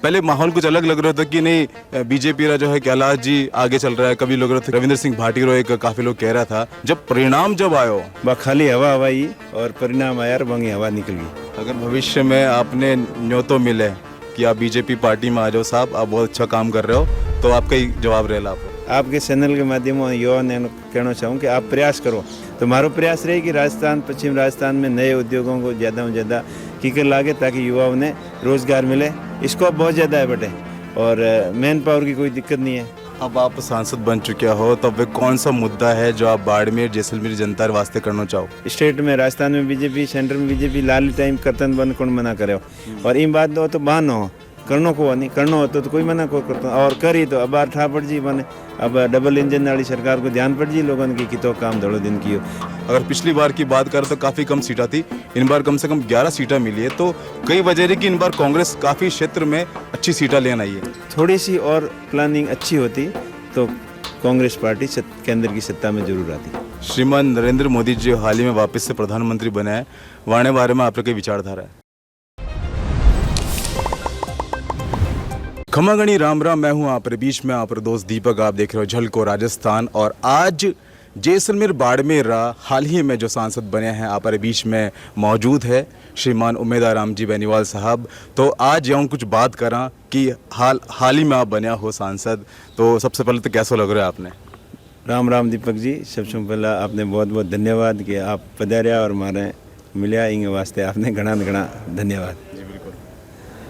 पहले माहौल कुछ अलग लग रहा था कि नहीं बीजेपी का जो है कैलाश जी आगे चल रहा है, कभी लग रहा था रविंद्र सिंह भाटी रो एक काफी लोग कह रहा था, जब परिणाम जब आयो बा खाली हवा हवाई और परिणाम आया और वंगी हवा निकल गई। अगर भविष्य में आपने न्योतो मिले कि आप बीजेपी पार्टी में आ जाओ साहब, आप बहुत अच्छा काम कर रहे हो, तो आपका ही जवाब रहेगा आपको। आपके चैनल के माध्यम से युवा ने कहना चाहूँ कि आप प्रयास करो, तो हमारा प्रयास रहे कि राजस्थान पश्चिम राजस्थान में नए उद्योगों को ज़्यादा से ज़्यादा कीकर लागे ताकि युवाओं ने रोज़गार मिले। स्कोप बहुत ज़्यादा है बेटे, और मैन पावर की कोई दिक्कत नहीं है। अब आप सांसद बन चुके हो, तब वे कौन सा मुद्दा है जो आप बाड़मेर जैसलमेर जनता के वास्ते करना चाहो? स्टेट में राजस्थान में बीजेपी, सेंटर में बीजेपी, लाल टाइम कर्तन बंद कौन मना करे, और इन बात दो तो बहाना हो करनो को नहीं करना हो तो कोई मना को करता, और करी तो अब ठा पड़ जी बने। अब डबल इंजन वाली सरकार को ध्यान पड़ जी लोगों की कि तो काम दौड़ो दिन की हो। अगर पिछली बार की बात करें तो काफ़ी कम सीटा थी, इन बार कम से कम 11 सीटा मिली है, तो कई वजह है कि इन बार कांग्रेस काफ़ी क्षेत्र में अच्छी सीटा लेना आई है। थोड़ी सी और प्लानिंग अच्छी होती तो कांग्रेस पार्टी केंद्र की सत्ता में जरूर आती। श्रीमान नरेंद्र मोदी जी हाल ही में वापस से प्रधानमंत्री बने हैं, वाणे बारे में आपके विचारधारा है? खमागणी राम राम, मैं हूं आप बीच में आप दोस्त दीपक, आप देख रहे हो झलको राजस्थान। और आज जैसलमेर बाड़मेर हाल ही में जो सांसद बने हैं आप बीच में मौजूद है श्रीमान उमेदाराम जी बेनीवाल साहब। तो आज यूँ कुछ बात करा कि हाल ही में आप बने हो सांसद, तो सबसे पहले तो कैसा लग रहा है आपने? राम राम दीपक जी, सबसे पहला आपने बहुत बहुत धन्यवाद कि आप पधारिया और हमारे मिलिया, इन वास्ते आपने घना धन्यवाद जी बिल्कुल।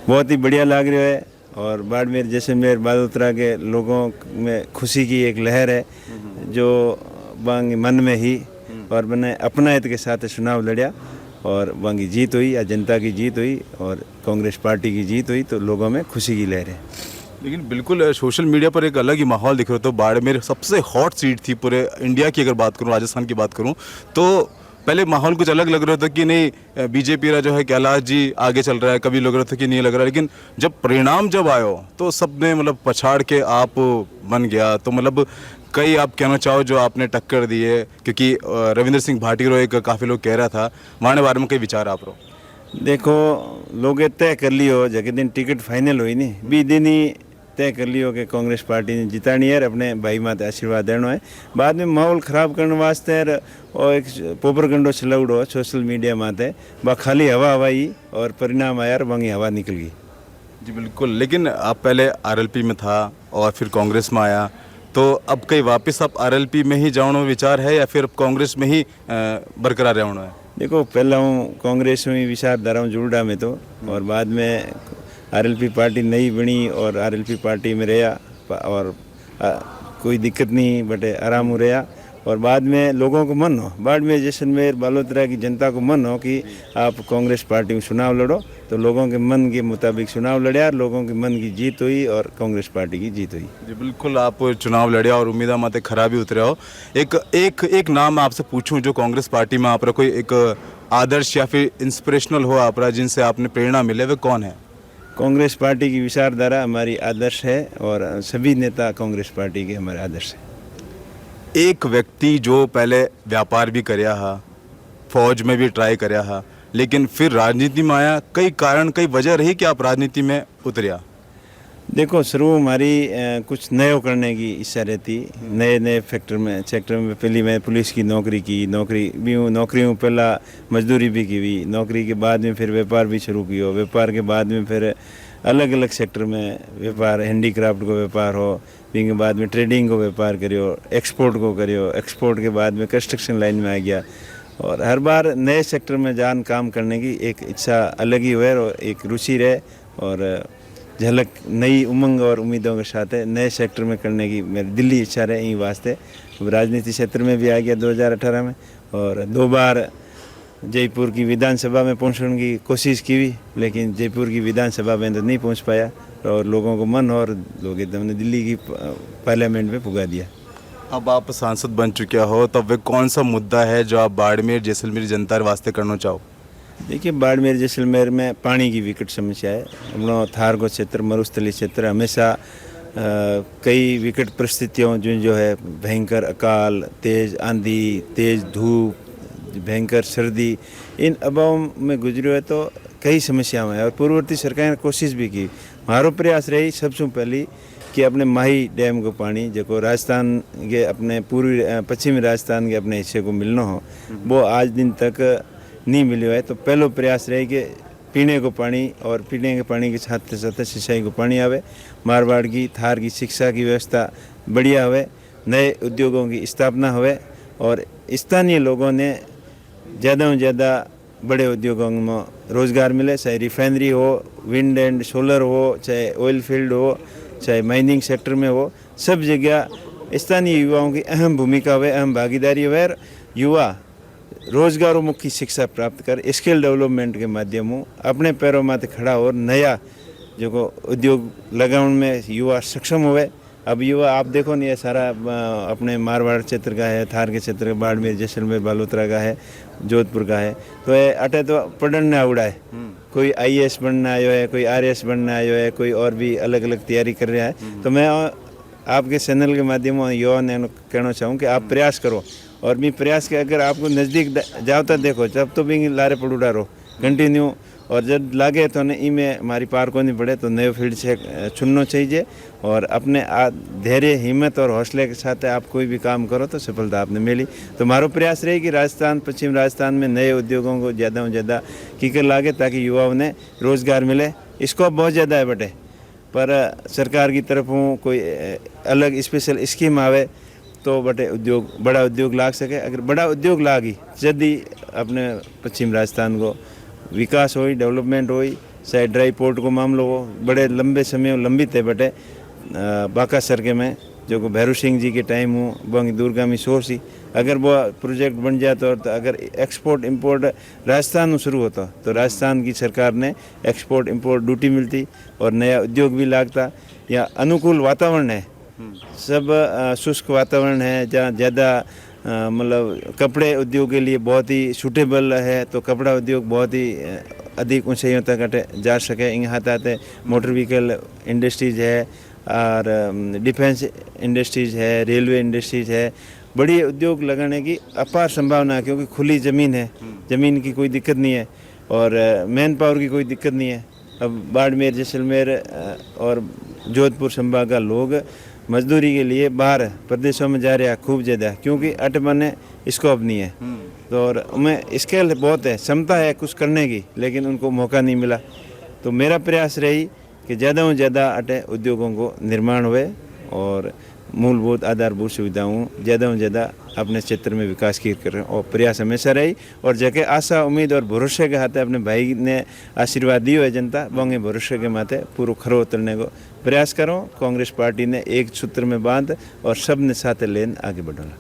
बहुत ही बढ़िया लग रहा है, और बाड़मेर जैसलमेर बालोतरा के लोगों में खुशी की एक लहर है जो बांगी मन में ही, और मैंने अपनायत के साथ चुनाव लड़ा और बांगी जीत हुई, या जनता की जीत हुई और कांग्रेस पार्टी की जीत हुई, तो लोगों में खुशी की लहर है। लेकिन बिल्कुल सोशल मीडिया पर एक अलग ही माहौल दिख रहा था। तो बाड़मेर सबसे हॉट सीट थी पूरे इंडिया की, अगर बात करूं राजस्थान की बात करूं तो पहले माहौल कुछ अलग लग रहा था कि नहीं बीजेपी का जो है कैलाश जी आगे चल रहा है, कभी लग रहा था कि नहीं लग रहा, लेकिन जब परिणाम जब आयो तो सबने मतलब पछाड़ के आप बन गया। तो मतलब कई आप कहना चाहो जो आपने टक्कर दी है, क्योंकि रविंद्र सिंह भाटी रो एक काफ़ी लोग कह रहा था, वहाँ बारे में कई विचार आप रो? देखो लोग तय कर लियो जगह दिन टिकट फाइनल हुई नहीं, 20 दिन ही तय कर लियो कि कांग्रेस पार्टी ने जितानी है, अपने भाई माते आशीर्वाद देना है। बाद में माहौल ख़राब करने वास्ते और एक पोपरगंडो चलाउड़ो सोशल मीडिया माते बा खाली हवा हवाई और परिणाम आया और वंगी हवा निकल गई। जी बिल्कुल। लेकिन आप पहले आरएलपी में था और फिर कांग्रेस में आया, तो अब कहीं वापस आप आरएलपी में ही जाने विचार है या फिर अब कांग्रेस में ही बरकरार रहना है? देखो पहला हूँ कांग्रेस में विचारधारा हूँ जुड़ा में, तो और बाद में आरएलपी पार्टी नई बनी और आरएलपी पार्टी में रहा और कोई दिक्कत नहीं बटे आराम हो रहा। और बाद में लोगों को मन हो, बाड़मेर जैसलमेर बालोतरा की जनता को मन हो कि आप कांग्रेस पार्टी में चुनाव लड़ो, तो लोगों के मन के मुताबिक चुनाव लड़ा, लोगों के मन की जीत हुई और कांग्रेस पार्टी की जीत हुई। जी बिल्कुल, आप चुनाव लड़े और उम्मीदा माते खराबी उतरे हो। एक नाम आपसे पूछूं जो कांग्रेस पार्टी में आप कोई एक आदर्श या फिर इंस्पिरेशनल हो आप जिनसे आपने प्रेरणा मिले, वे कौन है? कांग्रेस पार्टी की विचारधारा हमारी आदर्श है और सभी नेता कांग्रेस पार्टी के हमारे आदर्श है। एक व्यक्ति जो पहले व्यापार भी करया हा, फौज में भी ट्राई करया हा, लेकिन फिर राजनीति में आया, कई कारण कई वजह रही कि आप राजनीति में उतरिया? देखो शुरू हमारी कुछ नए करने की इच्छा रहती, नए सेक्टर में पहली मैं पुलिस की नौकरी की, नौकरी में पहला मजदूरी भी की हुई, नौकरी के बाद में फिर व्यापार भी शुरू किया, व्यापार के बाद में फिर अलग अलग सेक्टर में व्यापार, हैंडीक्राफ्ट को व्यापार हो, फिर के बाद में ट्रेडिंग को व्यापार करियो, एक्सपोर्ट को करियो, एक्सपोर्ट के बाद में कंस्ट्रक्शन लाइन में आ गया, और हर बार नए सेक्टर में जान काम करने की एक इच्छा अलग ही हुए और एक रुचि रहे, और झलक नई उमंग और उम्मीदों के साथ है नए सेक्टर में करने की मेरी दिल्ली इच्छा रहे। यही वास्ते राजनीति क्षेत्र में भी आ गया 2018 में, और 2 बार जयपुर की विधानसभा में पहुंचने की कोशिश की हुई, लेकिन जयपुर की विधानसभा में तो नहीं पहुंच पाया, और लोगों को मन और लोग एकदम दिल्ली की पार्लियामेंट में पुगा दिया। अब आप सांसद बन चुके हो, तब वे कौन सा मुद्दा है जो आप बाड़मेर जैसलमेर जनता के वास्ते करना चाहो? देखिए बाड़मेर जैसलमेर में पानी की विकट समस्या है। हम लोग थार को क्षेत्र, मरुस्थलीय क्षेत्र हमेशा कई विकट परिस्थितियों जो है भयंकर अकाल, तेज़ आंधी, तेज़ धूप, भयंकर सर्दी, इन अभाव में गुजरे है, तो कई समस्याएं हैं और पूर्ववर्ती सरकार ने कोशिश भी की, मारो प्रयास रही सबसे पहली कि अपने माही डैम को पानी जो राजस्थान के अपने पूर्वी पश्चिमी राजस्थान के अपने हिस्से को मिलना हो वो आज दिन तक नहीं मिलो है। तो पहलो प्रयास रहे कि पीने को पानी और पीने के पानी के साथ साथ सिंचाई को पानी आवे, मारवाड़ की थार की शिक्षा की व्यवस्था बढ़िया हुए, नए उद्योगों की स्थापना हुए और स्थानीय लोगों ने ज़्यादा से ज़्यादा बड़े उद्योगों में रोज़गार मिले, चाहे रिफाइनरी हो, विंड एंड सोलर हो, चाहे ऑयल फील्ड हो, चाहे माइनिंग सेक्टर में हो, सब जगह स्थानीय युवाओं की अहम भूमिका हुए, अहम भागीदारी हुए। युवा रोजगारोन्मुखी शिक्षा प्राप्त कर स्किल डेवलपमेंट के माध्यम अपने पैरों माथे खड़ा और नया जो उद्योग लगाने में युवा सक्षम हुए। अब युवा आप देखो नहीं, ये सारा अपने मारवाड़ क्षेत्र का है, थार के क्षेत्र का, बाड़मेर, जैसलमेर, बालोतरा का है, जोधपुर का है। तो ये अटे तो पढ़ने आवड़ा है, कोई IAS बनना आयो है, कोई RS बनना आयो है, कोई और भी अलग अलग तैयारी कर रहा है। तो मैं आपके चैनल के माध्यम से युवा ने कहना चाहूँ कि आप प्रयास करो और भी प्रयास के अगर आपको नज़दीक जाओ तो देखो, जब तो भी लारे पड़ूडा रहो कंटिन्यू, और जब लागे तो ने में हमारी पार को नहीं पड़े तो नए फील्ड से चुनना चाहिए और अपने धैर्य, हिम्मत और हौसले के साथ आप कोई भी काम करो तो सफलता आपने मिली। तो हमारा प्रयास रहे कि राजस्थान, पश्चिम राजस्थान में नए उद्योगों को ज़्यादा से ज़्यादा कीकर लागे ताकि युवाओं ने रोज़गार मिले। स्कोप बहुत ज़्यादा है बटे, पर सरकार की तरफों कोई अलग स्पेशल स्कीम आवे तो बटे उद्योग, बड़ा उद्योग लाग सके। अगर बड़ा उद्योग लागी जल्दी अपने पश्चिम राजस्थान को विकास हो, डेवलपमेंट हो, चाहे ड्राई पोर्ट को मामलो हो, बड़े लंबे समय लंबित है बटे बाका सरके में जो को भैरू सिंह जी के टाइम हो बंग दूरगामी सोच ही, अगर वो प्रोजेक्ट बन जाता और तो अगर एक्सपोर्ट इंपोर्ट राजस्थान में शुरू होता तो राजस्थान की सरकार ने एक्सपोर्ट इंपोर्ट ड्यूटी मिलती और नया उद्योग भी लागता। या अनुकूल वातावरण है, सब शुष्क वातावरण है जहाँ ज़्यादा मतलब कपड़े उद्योग के लिए बहुत ही सूटेबल है। तो कपड़ा उद्योग बहुत ही अधिक ऊंचाइयों तक जा सके। यहाँ आते मोटर व्हीकल इंडस्ट्रीज है और डिफेंस इंडस्ट्रीज है, रेलवे इंडस्ट्रीज है, बड़ी उद्योग लगाने की अपार संभावना है क्योंकि खुली ज़मीन है, ज़मीन की कोई दिक्कत नहीं है और मैन पावर की कोई दिक्कत नहीं है। अब बाड़मेर, जैसलमेर और जोधपुर संभाग का लोग मजदूरी के लिए बाहर प्रदेशों में जा रहे हैं खूब ज़्यादा, क्योंकि अट बने स्कोप नहीं है। तो और उनमें स्केल बहुत है, क्षमता है कुछ करने की, लेकिन उनको मौका नहीं मिला। तो मेरा प्रयास रही कि ज़्यादा से ज़्यादा अटे उद्योगों को निर्माण हुए और मूलभूत आधारभूत सुविधाओं ज़्यादा से ज़्यादा अपने क्षेत्र में विकास की कर और प्रयास हमेशा रही। और जगह आशा, उम्मीद और भरोसे के हाथे अपने भाई ने आशीर्वाद दियो है जनता, बोंगे भरोसे के माथे पूरा खरो उतरने को प्रयास करो। कांग्रेस पार्टी ने एक सूत्र में बांध और सब ने साथ लेन आगे बढ़ाना।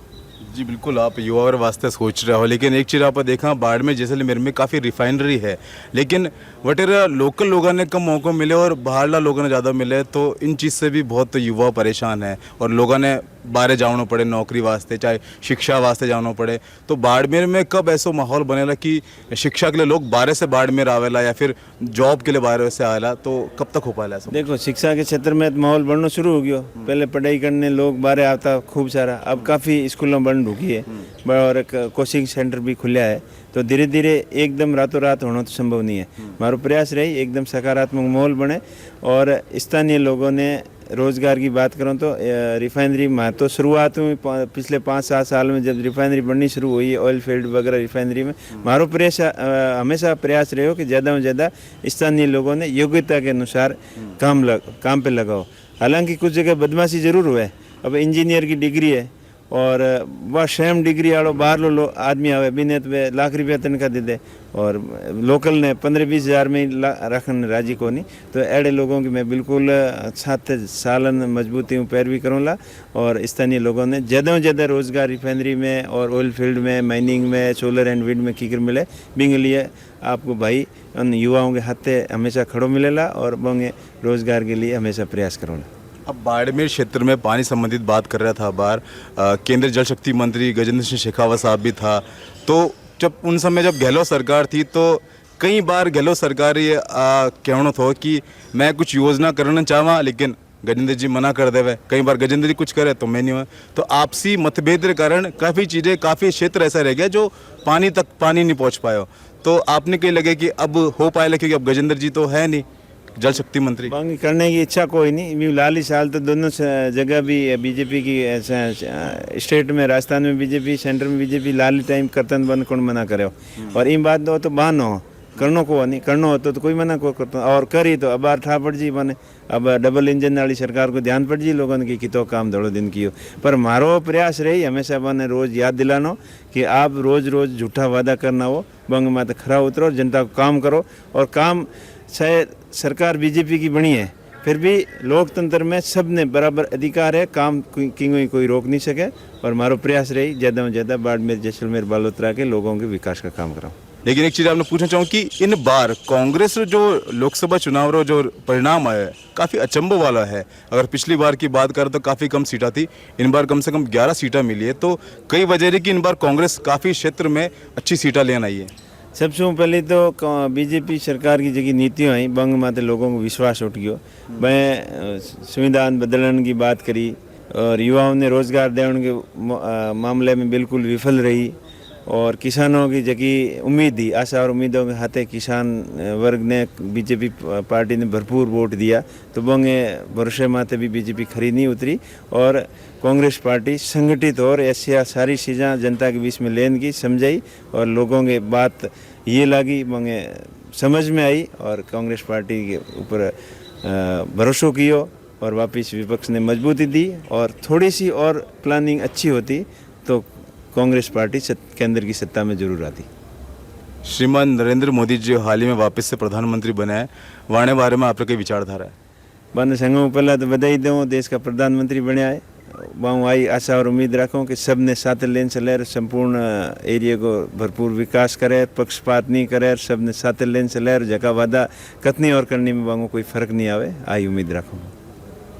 जी बिल्कुल, आप युवा और वास्ते सोच रहे हो, लेकिन एक चीज़ आप देखा बाड़मेर जैसलमेर में काफ़ी रिफाइनरी है, लेकिन वटेरा लोकल लोगों ने कम मौक़े मिले और बाहर लोगों ने ज़्यादा मिले। तो इन चीज़ से भी बहुत युवा परेशान है और लोगों ने बाहर जाना पड़े नौकरी वास्ते, चाहे शिक्षा वास्ते जाना पड़े। तो बाड़मेर में कब ऐसा माहौल बनेला कि शिक्षा के लिए लोग बाहर से बाड़मेर आवेला या फिर जॉब के लिए बाहर से आवेला, तो कब तक हो पाएगा ऐसा? देखो, शिक्षा के क्षेत्र में तो माहौल बनना शुरू हो गया। पहले पढ़ाई करने लोग बाहर आता खूब सारा, अब काफ़ी स्कूलों बंद रुकी है और कोचिंग सेंटर भी खुला है। तो धीरे धीरे एकदम रातों रात होना तो संभव नहीं है। हमारा प्रयास रही एकदम सकारात्मक माहौल बने और स्थानीय लोगों ने रोज़गार की बात करूँ तो रिफाइनरी में तो शुरुआत में पिछले 5-7 साल में जब रिफाइनरी बननी शुरू हुई है, ऑयल फील्ड वगैरह रिफाइनरी में, हमारा प्रयास हमेशा प्रयास रहे हो कि ज़्यादा से ज़्यादा स्थानीय लोगों ने योग्यता के अनुसार काम पे लगाओ। हालांकि कुछ जगह बदमाशी ज़रूर हुआ है। अब इंजीनियर की डिग्री है और वह सेम डिग्री वालों बाहर लो आदमी आवे बिने तो वे लाख रुपया तनख्वाह दे दे और लोकल ने 15-20 हज़ार में रखने राजी को नहीं। तो ऐसे लोगों की मैं बिल्कुल 7 सालन मजबूती हूँ पैरवी करूँगा और स्थानीय लोगों ने ज़्यादा से ज़्यादा रोज़गार रिफाइनरी में और ऑयल फील्ड में, माइनिंग में, सोलर एंड विंड में कीकर मिले। बिंग लिए आपको भाई उन युवाओं के हाथे हमेशा खड़ो मिलेला और बोंगे रोज़गार के लिए हमेशा प्रयास करूँगा। अब बाड़मेर क्षेत्र में पानी संबंधित बात कर रहा था बार, केंद्रीय जल शक्ति मंत्री गजेंद्र सिंह शेखावत साहब भी था। तो जब उन समय जब गहलोत सरकार थी तो कई बार गहलोत सरकार ये कहना था कि मैं कुछ योजना करना चाहवा, लेकिन गजेंद्र जी मना कर देवे। कई बार गजेंद्र जी कुछ करे तो मैं नहीं हुआ। तो आपसी मतभेद के कारण काफ़ी चीज़ें, काफ़ी क्षेत्र ऐसा रह गया जो पानी तक नहीं पहुँच पाए। तो आपने कहीं लगे कि अब हो पाएगा, क्योंकि अब गजेंद्र जी तो है नहीं, जल शक्ति मंत्री बाकी करने की इच्छा कोई नहीं। भी लाली साल तो दोनों जगह भी बीजेपी की स्टेट में, राजस्थान में बीजेपी, सेंटर में बीजेपी, लाली टाइम करतन बंद कौन मना करे। और इन बात दो तो बहानो हो, करनो को नहीं, करनो हो तो कोई मना को करता, और करी तो अब ठा पड़ जी बने। अब डबल इंजन वाली सरकार को ध्यान पड़ जी लोगों की कि तो काम दड़ो दिन कियो। पर मारो प्रयास रही हमेशा बने रोज याद दिलानो कि आप रोज रोज झूठा वादा करना हो, बंग माते खरा उतरो, जनता को काम करो। और काम चाहे सरकार बीजेपी की बनी है, फिर भी लोकतंत्र में सब ने बराबर अधिकार है, काम कोई रोक नहीं सके। और मारो प्रयास रही ज़्यादा से ज़्यादा बाड़मेर, जैसलमेर, बालोतरा के लोगों के विकास का काम कराऊँ। लेकिन एक चीज़ आपने पूछना चाहूँ कि इन बार कांग्रेस जो लोकसभा चुनाव रो जो परिणाम आया है काफ़ी अचंभो वाला है। अगर पिछली बार की बात करें तो काफ़ी कम सीटा थी, इन बार कम से कम 11 सीटा मिली है। तो कई वजह है कि इन बार कांग्रेस काफ़ी क्षेत्र में अच्छी सीटा लेना आई है। सबसे पहले तो बीजेपी सरकार की जगह नीतियाँ आई, बंग माते लोगों को विश्वास उठ गयो। मैं संविधान बदलने की बात करी और युवाओं ने रोजगार देने के मामले में बिल्कुल विफल रही। और किसानों की जगह उम्मीद दी, आशा और उम्मीदों के हाथे किसान वर्ग ने बीजेपी पार्टी ने भरपूर वोट दिया। तो बंगे भरोसे माते भी बीजेपी खरी नहीं उतरी और कांग्रेस पार्टी संगठित और ऐसी सारी चीज़ें जनता के बीच में लेन की समझाई और लोगों के बात ये लगी, बंगे समझ में आई और कांग्रेस पार्टी के ऊपर भरोसा किया और वापस विपक्ष ने मजबूती दी। और थोड़ी सी और प्लानिंग अच्छी होती तो कांग्रेस पार्टी केंद्र की सत्ता में जरूर आती। श्रीमान नरेंद्र मोदी जी हाल ही में वापस से प्रधानमंत्री बने हैं, वाणे बारे में आपका कोई विचारधारा है? बंद संघों पहला तो बधाई दूँ, देश का प्रधानमंत्री बने है। वहाँ आई आशा और उम्मीद रखूँ कि सब ने साथ लेन से लेर संपूर्ण एरिया को भरपूर विकास करे, पक्षपात नहीं करे, सब ने साथ लेन से लेर जगह वादा कतनी और करने में वहाँ कोई फर्क नहीं आवे, आई उम्मीद रखूँ।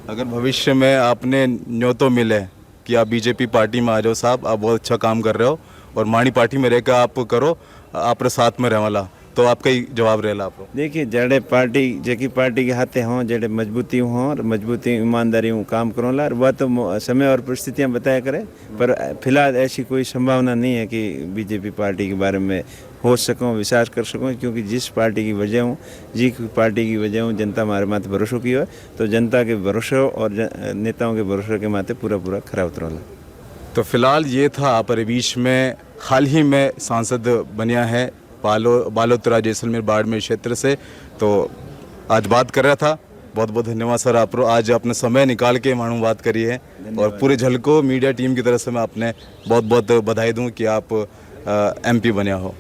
अगर भविष्य में आपने न्योतो मिले कि आप बीजेपी पार्टी में आ जाओ साहब, आप बहुत अच्छा काम कर रहे हो और माणी पार्टी में रहकर आप करो, आप साथ में रहवाला, तो आपका ही जवाब रहेला आप? देखिए जड़े पार्टी जेकी पार्टी के हाथे हों, जड़े मजबूती हों और मजबूती ईमानदारी हूँ काम करो ला, वह तो समय और परिस्थितियाँ बताया करे। पर फिलहाल ऐसी कोई संभावना नहीं है कि बीजेपी पार्टी के बारे में हो सकूँ, विश्वास कर सकूँ, क्योंकि जिस पार्टी की वजह हूँ, पार्टी की वजह हूँ, जनता हमारे माथे भरोसा की हो, तो जनता के भरोसे और नेताओं के भरोसे के माथे पूरा खरा उतरला। तो फिलहाल ये था आप बीच में हाल ही में सांसद बनिया है बालोतरा, जैसलमेर, बाड़मेर क्षेत्र से, तो आज बात कर रहा था। बहुत बहुत धन्यवाद सर, आप आज अपने समय निकाल के मालूम बात करी है और पूरे झलको मीडिया टीम की तरफ से मैं अपने बहुत बहुत बधाई दूं कि आप एमपी बने हो।